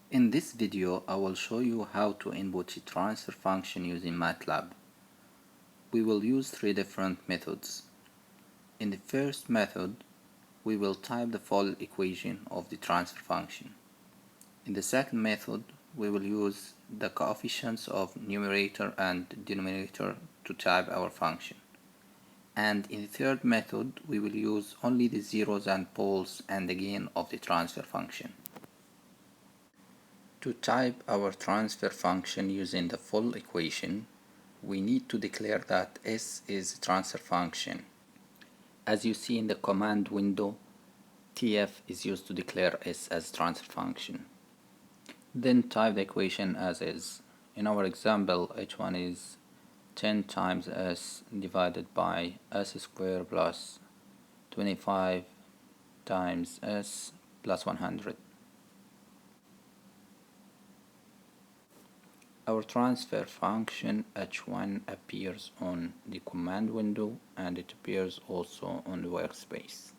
In this video, I will show you how to input a transfer function using Matlab. We will use three different methods. In the first method, we will type the full equation of the transfer function. In the second method, we will use the coefficients of numerator and denominator to type our function. And in the third method, we will use only the zeros and poles and the gain of the transfer function. To type our transfer function using the full equation, we need to declare that S is a transfer function. As you see in the command window, TF is used to declare S as transfer function. Then type the equation as is. In our example, H1 is 10 times S divided by S squared plus 25 times S plus 100. Our transfer function H1 appears on the command window and it appears also on the workspace.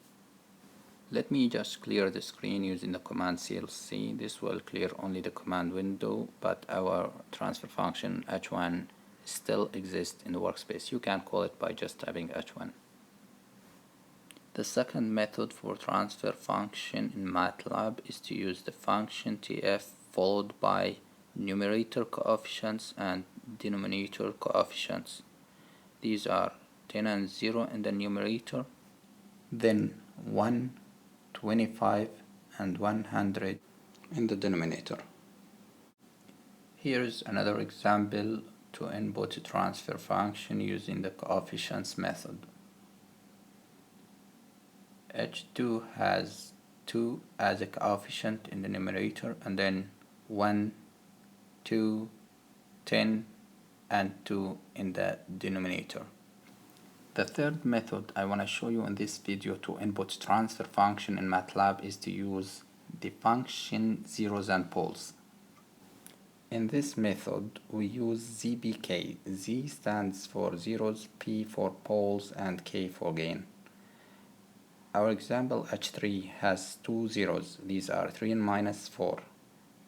Let me just clear the screen using the command CLC. This will clear only the command window, but our transfer function H1 still exists in the workspace. You can call it by just typing H1. The second method for transfer function in Matlab is to use the function TF followed by numerator coefficients and denominator coefficients. These are 10 and 0 in the numerator, then 1, 25 and 100 in the denominator. Here's another example to input a transfer function using the coefficients method. H2 has 2 as a coefficient in the numerator and then 1, 2, 10 and 2 in the denominator. The third method I want to show you in this video to input transfer function in Matlab is to use the function zeros and poles. In this method we use ZBK. Z stands for zeros, P for poles and K for gain. Our example H3 has 2 zeros. These are 3 and minus 4.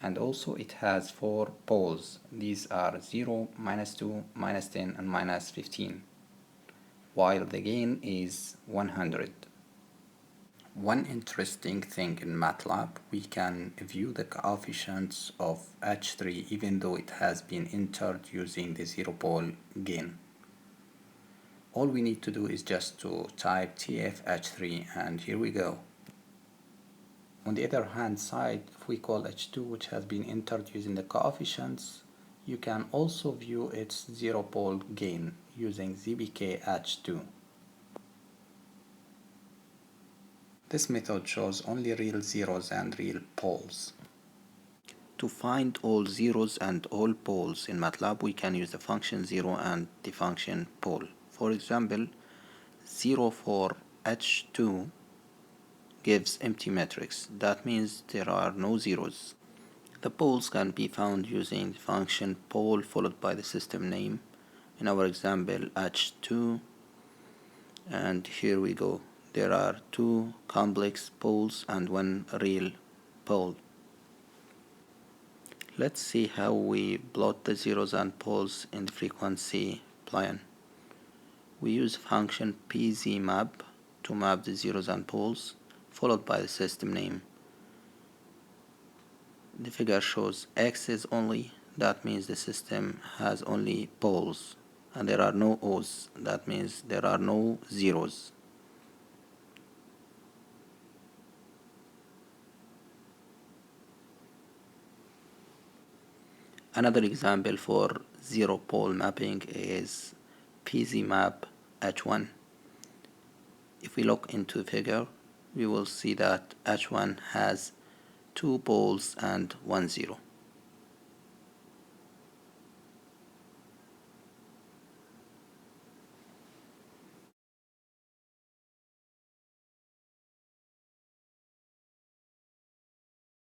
And also it has 4 poles. These are 0, minus 2, minus 10 and minus 15, while the gain is 100. One interesting thing in Matlab, we can view the coefficients of H3 even though it has been entered using the 0 pole gain. All we need to do is just to type TF-H3 and here we go. On the other hand side, if we call H2 which has been entered using the coefficients, you can also view its 0 pole gain using ZBK H2. This method shows only real zeros and real poles. To find all zeros and all poles in Matlab, we can use the function 0 and the function pole. For example, 0 for H2 gives empty matrix. That means there are no zeros. The poles can be found using the function pole followed by the system name. In our example H2, and here we go. There are 2 complex poles and 1 real pole. Let's see how we plot the zeros and poles in the frequency plane. We use function pzmap to map the zeros and poles, followed by the system name. The figure shows X's only, that means the system has only poles, and there are no O's, that means there are no zeros. Another example for zero pole mapping is pzmap H1. If we look into the figure, we will see that H1 has 2 poles and 1 zero.